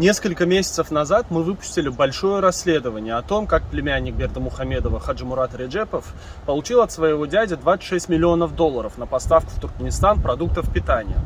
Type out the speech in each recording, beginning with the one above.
Несколько месяцев назад мы выпустили большое расследование о том, как племянник Бердымухамедова Хаджимурат Реджепов получил от своего дяди $26 миллионов на поставку в Туркменистан продуктов питания.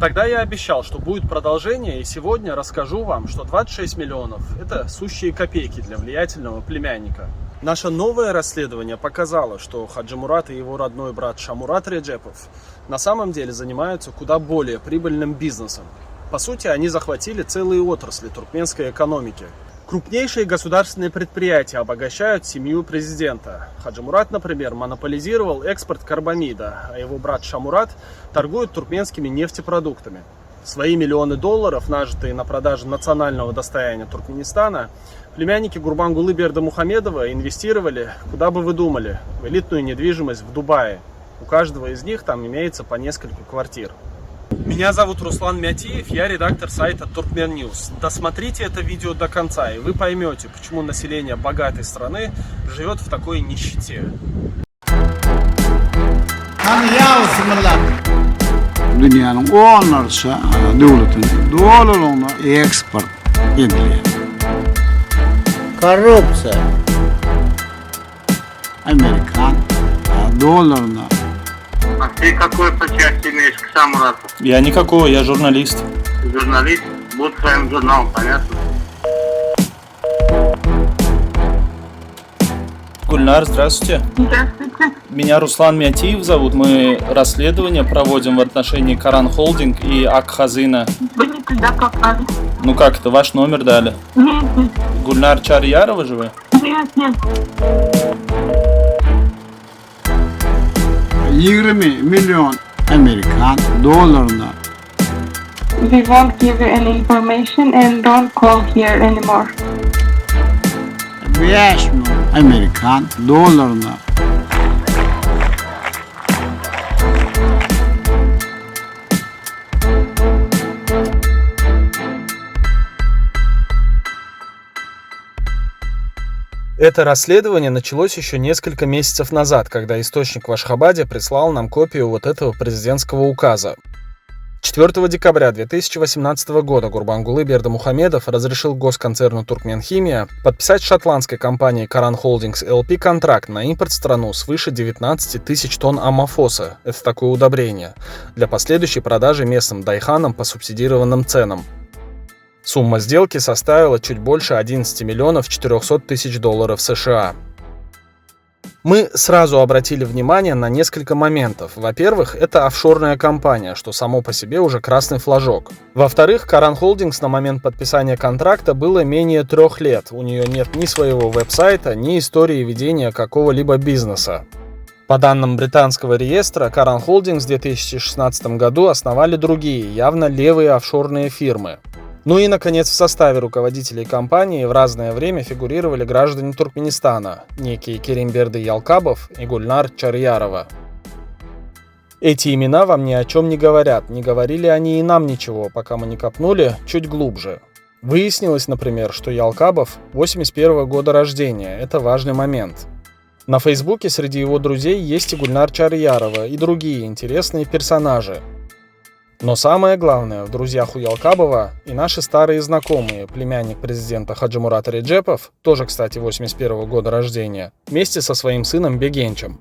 Тогда я обещал, что будет продолжение, и сегодня расскажу вам, что 26 миллионов – это сущие копейки для влиятельного племянника. Наше новое расследование показало, что Хаджимурат и его родной брат Шамурат Реджепов на самом деле занимаются куда более прибыльным бизнесом. По сути, они захватили целые отрасли туркменской экономики. Крупнейшие государственные предприятия обогащают семью президента. Хаджимурат, например, монополизировал экспорт карбамида, а его брат Шамурат торгует туркменскими нефтепродуктами. Свои миллионы долларов, нажитые на продаже национального достояния Туркменистана, племянники Гурбангулы Бердымухамедова инвестировали, куда бы вы думали, в элитную недвижимость в Дубае. У каждого из них там имеется по несколько квартир. Меня зовут Руслан Мятиев, я редактор сайта Turkmen News. Досмотрите это видео до конца, и вы поймете, почему население богатой страны живет в такой нищете. Dünyanın onlarca devletinin dolarlarına eksport ediliyor. Коррупция. Amerikan dolarına. А ты какое причастие имеешь к Шамурату? Я никакой, я журналист. Журналист? Будет своим журналом, понятно? Гульнар, здравствуйте. Здравствуйте. Меня Руслан Мятиев зовут. Мы расследование проводим в отношении Каран Холдинг и Ак-Хазина. Вы не туда попали. Ну как это, ваш номер дали? Нет, нет, Гульнар Чарьярова же вы? нет, нет. 20 milyon Amerikan dolarına. We won't give you any information and don't call here anymore. 5 milyon Amerikan dolarına. Это расследование началось еще несколько месяцев назад, когда источник в Ашхабаде прислал нам копию вот этого президентского указа. 4 декабря 2018 года Гурбангулы Бердымухамедов разрешил госконцерну Туркменхимия подписать с шотландской компанией Karan Holdings LP контракт на импорт в страну свыше 19 тысяч тонн аммофоса, это такое удобрение, для последующей продажи местным дайханам по субсидированным ценам. Сумма сделки составила чуть больше 11 миллионов 400 тысяч долларов США. Мы сразу обратили внимание на несколько моментов. Во-первых, это офшорная компания, что само по себе уже красный флажок. Во-вторых, Karan Holdings на момент подписания контракта было менее 3 лет. У нее нет ни своего веб-сайта, ни истории ведения какого-либо бизнеса. По данным британского реестра, Karan Holdings в 2016 году основали другие, явно левые офшорные фирмы. Ну и, наконец, в составе руководителей компании в разное время фигурировали граждане Туркменистана, некие Керимберды Ялкабов и Гульнар Чарьярова. Эти имена вам ни о чем не говорят, не говорили они и нам ничего, пока мы не копнули чуть глубже. Выяснилось, например, что Ялкабов 81 года рождения, это важный момент. На Фейсбуке среди его друзей есть и Гульнар Чарьярова, и другие интересные персонажи. Но самое главное, в друзьях у Ялкабова и наши старые знакомые, племянник президента Хаджимурата Реджепов, тоже, кстати, 81 года рождения, вместе со своим сыном Бегенчем.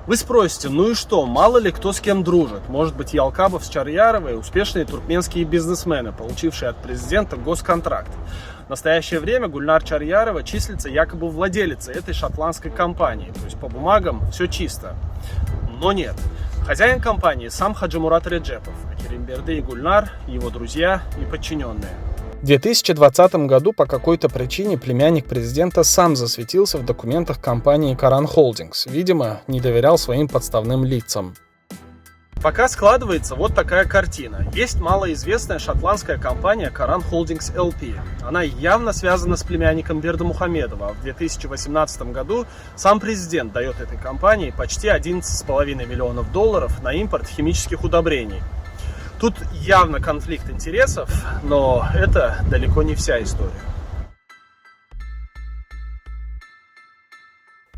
Вы спросите, ну и что, мало ли кто с кем дружит? Может быть, Ялкабов с Чарьяровой успешные туркменские бизнесмены, получившие от президента госконтракт. В настоящее время Гульнар Чарьярова числится якобы владелицей этой шотландской компании, то есть по бумагам все чисто. Но нет. Хозяин компании сам Хаджимурат Реджепов, а Керимберды и Гульнар – его друзья и подчиненные. В 2020 году по какой-то причине племянник президента сам засветился в документах компании Karan Holdings, видимо, не доверял своим подставным лицам. Пока складывается вот такая картина. Есть малоизвестная шотландская компания Karan Holdings LP. Она явно связана с племянником Бердымухамедова. В 2018 году сам президент дает этой компании почти 11,5 миллионов долларов на импорт химических удобрений. Тут явно конфликт интересов, но это далеко не вся история.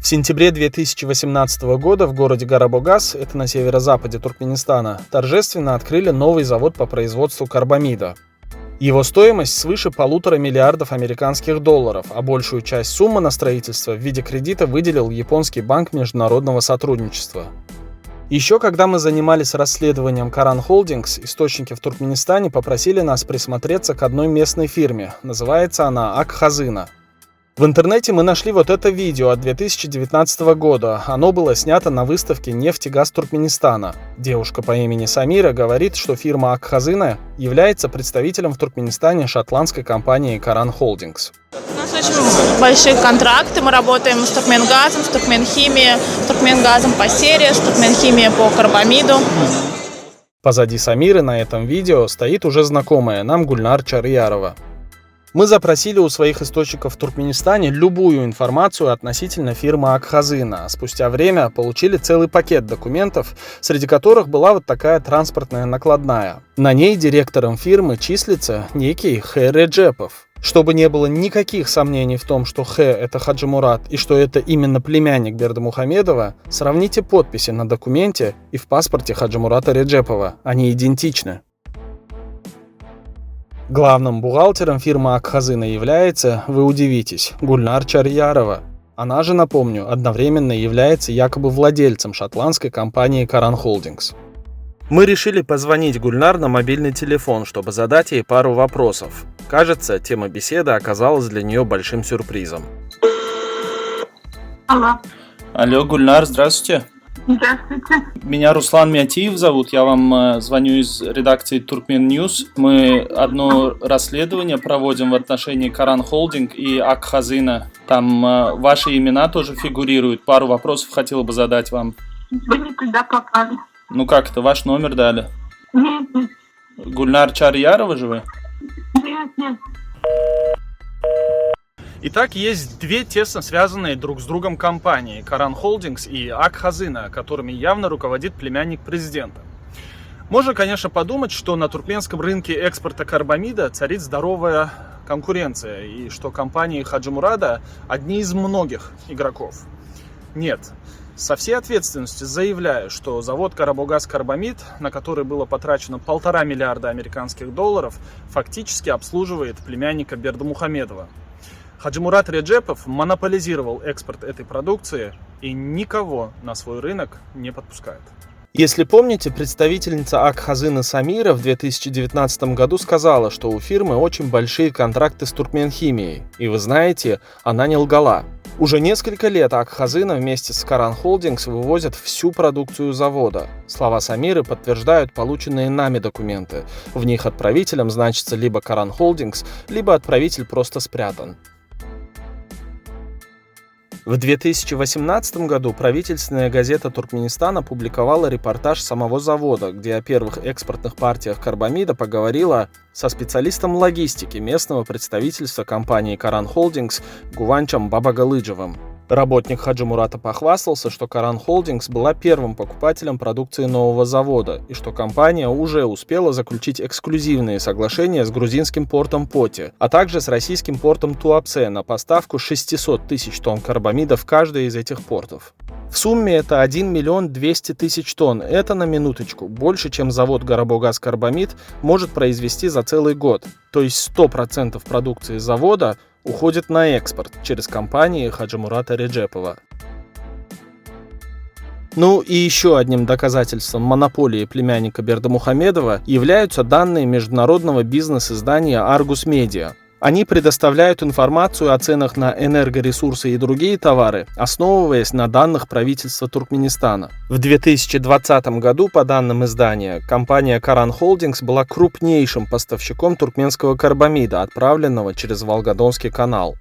В сентябре 2018 года в городе Гарабогаз, это на северо-западе Туркменистана, торжественно открыли новый завод по производству карбамида. Его стоимость свыше 1,5 миллиардов американских долларов, а большую часть суммы на строительство в виде кредита выделил Японский банк международного сотрудничества. Еще когда мы занимались расследованием Karan Holdings, источники в Туркменистане попросили нас присмотреться к одной местной фирме. Называется она Ак Хазына. В интернете мы нашли вот это видео от 2019 года. Оно было снято на выставке «Нефть и газ Туркменистана». Девушка по имени Самира говорит, что фирма Ак Хазына является представителем в Туркменистане шотландской компании Karan Holdings. У нас очень большие контракты. Мы работаем с Туркменгазом, с Туркменхимией, с Туркменгазом по серии, с Туркменхимией по карбамиду. Позади Самиры на этом видео стоит уже знакомая нам Гульнар Чарьярова. Мы запросили у своих источников в Туркменистане любую информацию относительно фирмы Ак Хазына, а спустя время получили целый пакет документов, среди которых была вот такая транспортная накладная. На ней директором фирмы числится некий Х. Реджепов. Чтобы не было никаких сомнений в том, что Х – это Хаджимурат и что это именно племянник Бердымухамедова, сравните подписи на документе и в паспорте Хаджимурата Реджепова. Они идентичны. Главным бухгалтером фирмы Ак Хазына является, вы удивитесь, Гульнар Чарьярова. Она же, напомню, одновременно является якобы владельцем шотландской компании Karan Holdings. Мы решили позвонить Гульнар на мобильный телефон, чтобы задать ей пару вопросов. Кажется, тема беседы оказалась для нее большим сюрпризом. Алло. Алло, Гульнар, здравствуйте. Здравствуйте. Меня Руслан Мятиев зовут, я вам звоню из редакции Turkmen News. Мы одно расследование проводим в отношении Karan Holding и Ак Хазына. Там ваши имена тоже фигурируют. Пару вопросов хотела бы задать вам. Вы не туда попали. Ну как это, ваш номер дали? Нет, нет. Гульнар Чарьярова же вы? Нет, нет. Итак, есть две тесно связанные друг с другом компании – Karan Holdings и Ак Хазына, которыми явно руководит племянник президента. Можно, конечно, подумать, что на туркменском рынке экспорта карбамида царит здоровая конкуренция, и что компании Хаджимурада одни из многих игроков. Нет. Со всей ответственностью заявляю, что завод Карабогаз-Карбамид, на который было потрачено 1,5 миллиарда американских долларов, фактически обслуживает племянника Бердымухамедова. Хаджимурат Реджепов монополизировал экспорт этой продукции и никого на свой рынок не подпускает. Если помните, представительница Ак Хазына Самира в 2019 году сказала, что у фирмы очень большие контракты с Туркменхимией. И вы знаете, она не лгала. Уже несколько лет Ак Хазына вместе с Karan Holdings вывозят всю продукцию завода. Слова Самиры подтверждают полученные нами документы. В них отправителем значится либо Karan Holdings, либо отправитель просто спрятан. В 2018 году правительственная газета Туркменистана публиковала репортаж самого завода, где о первых экспортных партиях карбамида поговорила со специалистом логистики местного представительства компании Karan Holdings Гуванчом Бабагалыджевым. Работник Хаджимурата похвастался, что Karan Holdings была первым покупателем продукции нового завода и что компания уже успела заключить эксклюзивные соглашения с грузинским портом Поти, а также с российским портом Туапсе на поставку 600 тысяч тонн карбамида в каждый из этих портов. В сумме это 1 миллион 200 тысяч тонн. Это, на минуточку, больше, чем завод Карабогаз-Карбамид может произвести за целый год. То есть 100% продукции завода уходит на экспорт через компании Хаджимурата Реджепова. Ну и еще одним доказательством монополии племянника Бердымухамедова являются данные международного бизнес-издания Argus Media. Они предоставляют информацию о ценах на энергоресурсы и другие товары, основываясь на данных правительства Туркменистана. В 2020 году, по данным издания, компания Karan Holdings была крупнейшим поставщиком туркменского карбамида, отправленного через Волгодонский канал.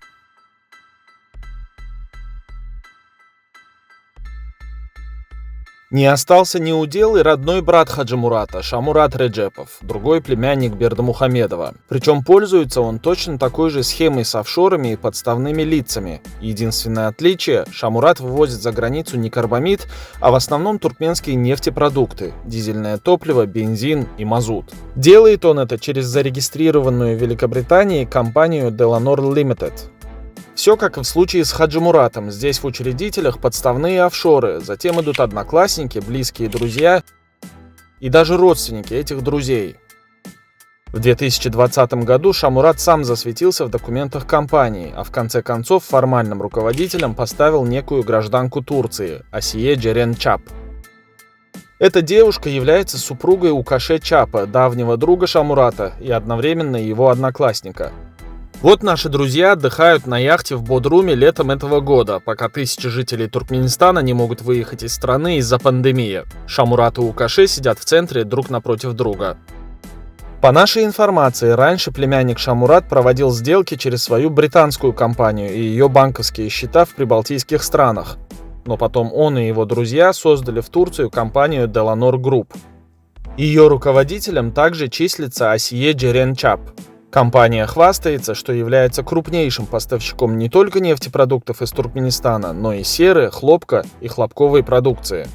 Не остался неудел и родной брат Хаджимурата, Шамурат Реджепов, другой племянник Бердымухамедова. Причем пользуется он точно такой же схемой с офшорами и подставными лицами. Единственное отличие – Шамурат вывозит за границу не карбамид, а в основном туркменские нефтепродукты – дизельное топливо, бензин и мазут. Делает он это через зарегистрированную в Великобритании компанию Delanor Limited. Все как и в случае с Хаджимуратом. Здесь в учредителях подставные офшоры, затем идут одноклассники, близкие друзья и даже родственники этих друзей. В 2020 году Шамурат сам засветился в документах компании, а в конце концов формальным руководителем поставил некую гражданку Турции Асие Джерен Чап. Эта девушка является супругой Укаше Чапа, давнего друга Шамурата и одновременно его одноклассника. Вот наши друзья отдыхают на яхте в Бодруме летом этого года, пока тысячи жителей Туркменистана не могут выехать из страны из-за пандемии. Шамурат и Укаше сидят в центре друг напротив друга. По нашей информации, раньше племянник Шамурат проводил сделки через свою британскую компанию и ее банковские счета в прибалтийских странах. Но потом он и его друзья создали в Турцию компанию Delanor Group. Ее руководителем также числится Асие Джерен Чап. Компания хвастается, что является крупнейшим поставщиком не только нефтепродуктов из Туркменистана, но и серы, хлопка и хлопковой продукции.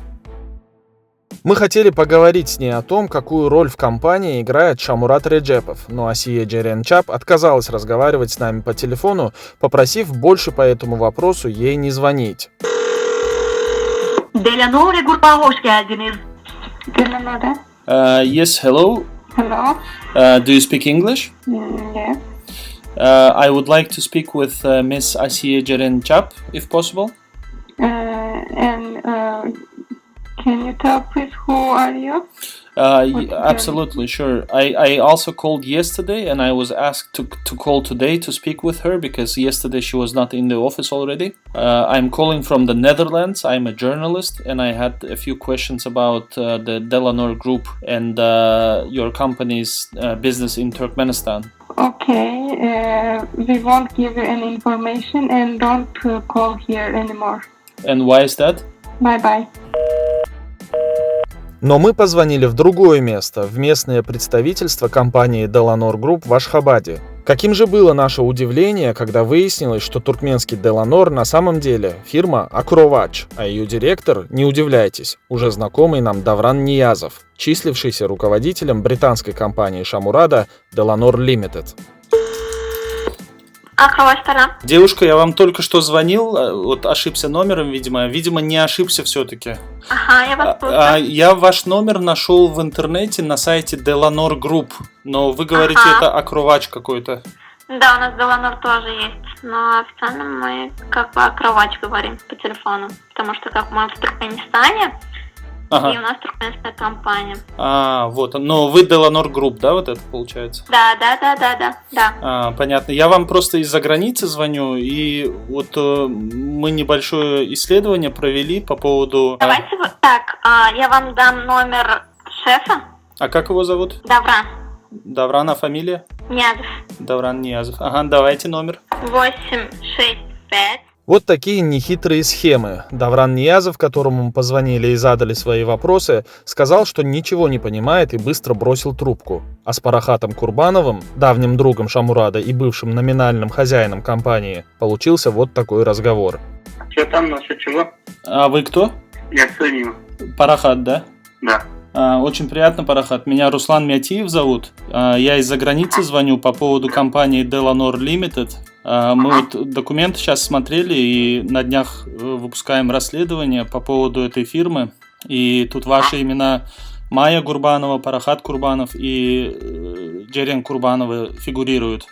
Мы хотели поговорить с ней о том, какую роль в компании играет Шамурат Реджепов, но Асие Джерен Чап отказалась разговаривать с нами по телефону, попросив больше по этому вопросу ей не звонить. Delanor Group'a hoş geldiniz. Delanor. Yes, hello. Hello. Do you speak English? Yes. I would like to speak with Miss Asiye Ceren Chap, if possible. Can you tell please who are you? Absolutely, sure. I also called yesterday and I was asked to call today to speak with her because yesterday she was not in the office already. I'm calling from the Netherlands. I'm a journalist and I had a few questions about the Delanor Group and your company's business in Turkmenistan. Okay, we won't give you any information and don't call here anymore. And why is that? Bye-bye. Но мы позвонили в другое место, в местное представительство компании Delanor Group в Ашхабаде. Каким же было наше удивление, когда выяснилось, что туркменский Delanor на самом деле фирма Акровач, а ее директор, не удивляйтесь, уже знакомый нам Давран Ниязов, числившийся руководителем британской компании Шамурада Delanor Limited. Девушка, я вам только что звонил, вот ошибся номером, видимо, не ошибся все-таки. Ага, я вас слушаю. Я ваш номер нашел в интернете на сайте Delanor Group, но вы говорите, это Акровач какой-то. Да, у нас Delanor тоже есть, но официально мы как бы Акровач говорим по телефону, потому что как мы в Туркменистане, и у нас туркменская компания. Вот, но вы Delanor Group, да, вот это получается? Да. Понятно. Я вам просто из-за границы звоню, и вот мы небольшое исследование провели по поводу... Давайте вот так, я вам дам номер шефа. А как его зовут? Давран. Давран, а фамилия? Ниязов. Давран Ниязов. Ага, давайте номер. 865. Вот такие нехитрые схемы. Давран Ниязов, которому мы позвонили и задали свои вопросы, сказал, что ничего не понимает и быстро бросил трубку. А с Парахатом Курбановым, давним другом Шамурада и бывшим номинальным хозяином компании, получился вот такой разговор. Что там, насчет чего? А вы кто? Я Суним. Парахат, да? Да. Очень приятно, Парахат. Меня Руслан Мятиев зовут. Я из-за границы звоню по поводу компании Delanor Limited. Мы вот документы сейчас смотрели и на днях выпускаем расследование по поводу этой фирмы. И тут ваши имена Майя Гурбанова, Парахат Курбанов и Джерен Курбанова фигурируют.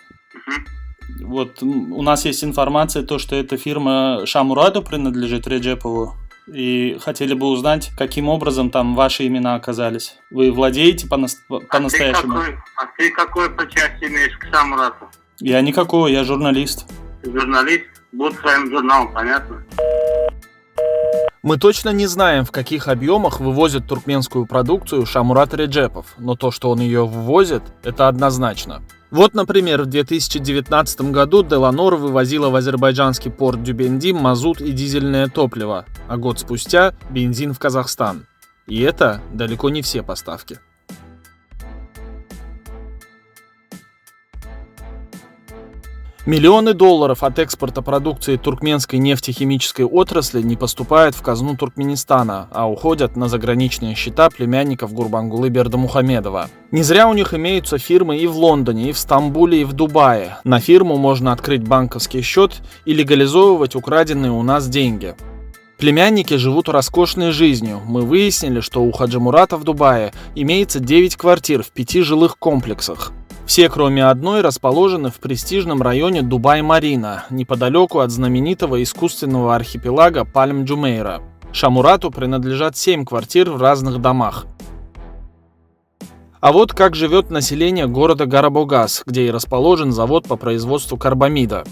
Вот у нас есть информация, то, что эта фирма Шамураду принадлежит, Реджепову. И хотели бы узнать, каким образом там ваши имена оказались. Вы владеете по-настоящему? А ты какой по части имеешь к Шамурату? Я никакого, я журналист. Журналист? Будь своим журналом, понятно? Мы точно не знаем, в каких объемах вывозит туркменскую продукцию Шамурат Реджепов, но то, что он ее ввозит, это однозначно. Вот, например, в 2019 году Delanor вывозила в азербайджанский порт Дюбенди мазут и дизельное топливо, а год спустя бензин в Казахстан. И это далеко не все поставки. Миллионы долларов от экспорта продукции туркменской нефтехимической отрасли не поступают в казну Туркменистана, а уходят на заграничные счета племянников Гурбангулы Бердымухамедова. Не зря у них имеются фирмы и в Лондоне, и в Стамбуле, и в Дубае. На фирму можно открыть банковский счет и легализовывать украденные у нас деньги. Племянники живут роскошной жизнью. Мы выяснили, что у Хаджи Мурата в Дубае имеется 9 квартир в 5 жилых комплексах. Все, кроме одной, расположены в престижном районе Дубай-Марина, неподалеку от знаменитого искусственного архипелага Пальм-Джумейра. Шамурату принадлежат 7 квартир в разных домах. А вот как живет население города Гарабогаз, где и расположен завод по производству карбамида.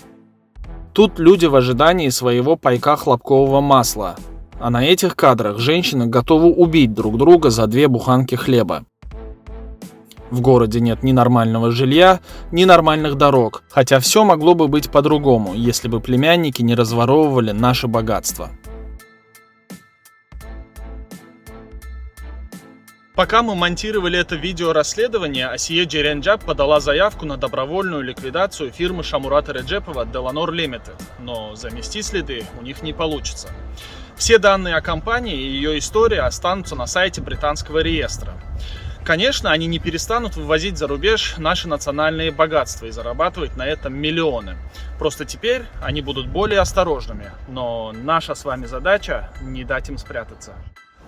Тут люди в ожидании своего пайка хлопкового масла. А на этих кадрах женщины готовы убить друг друга за 2 буханки хлеба. В городе нет ни нормального жилья, ни нормальных дорог, хотя все могло бы быть по-другому, если бы племянники не разворовывали наше богатство. Пока мы монтировали это видеорасследование, Асия Джеренджаб подала заявку на добровольную ликвидацию фирмы Шамурата Реджепова Деланор Limited, но замести следы у них не получится. Все данные о компании и ее истории останутся на сайте британского реестра. Конечно, они не перестанут вывозить за рубеж наши национальные богатства и зарабатывать на этом миллионы. Просто теперь они будут более осторожными, но наша с вами задача не дать им спрятаться.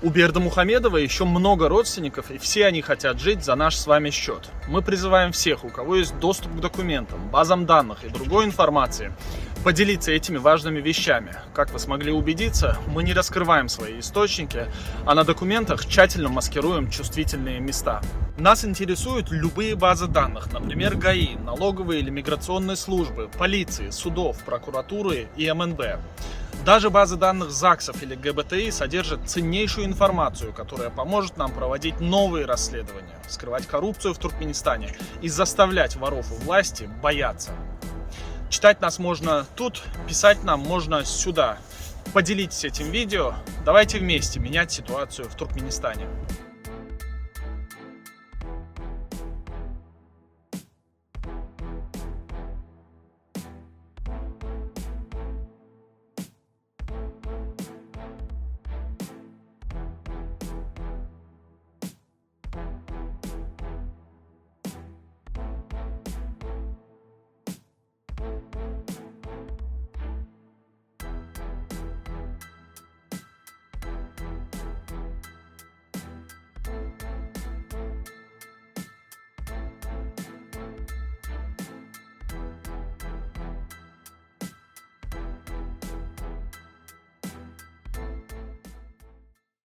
У Бердымухамедова еще много родственников, и все они хотят жить за наш с вами счет. Мы призываем всех, у кого есть доступ к документам, базам данных и другой информации, поделиться этими важными вещами. Как вы смогли убедиться, мы не раскрываем свои источники, а на документах тщательно маскируем чувствительные места. Нас интересуют любые базы данных, например, ГАИ, налоговые или миграционные службы, полиции, судов, прокуратуры и МНБ. Даже базы данных ЗАГСов или ГБТИ содержат ценнейшую информацию, которая поможет нам проводить новые расследования, скрывать коррупцию в Туркменистане и заставлять воров у власти бояться. Читать нас можно тут, писать нам можно сюда. Поделитесь этим видео, давайте вместе менять ситуацию в Туркменистане.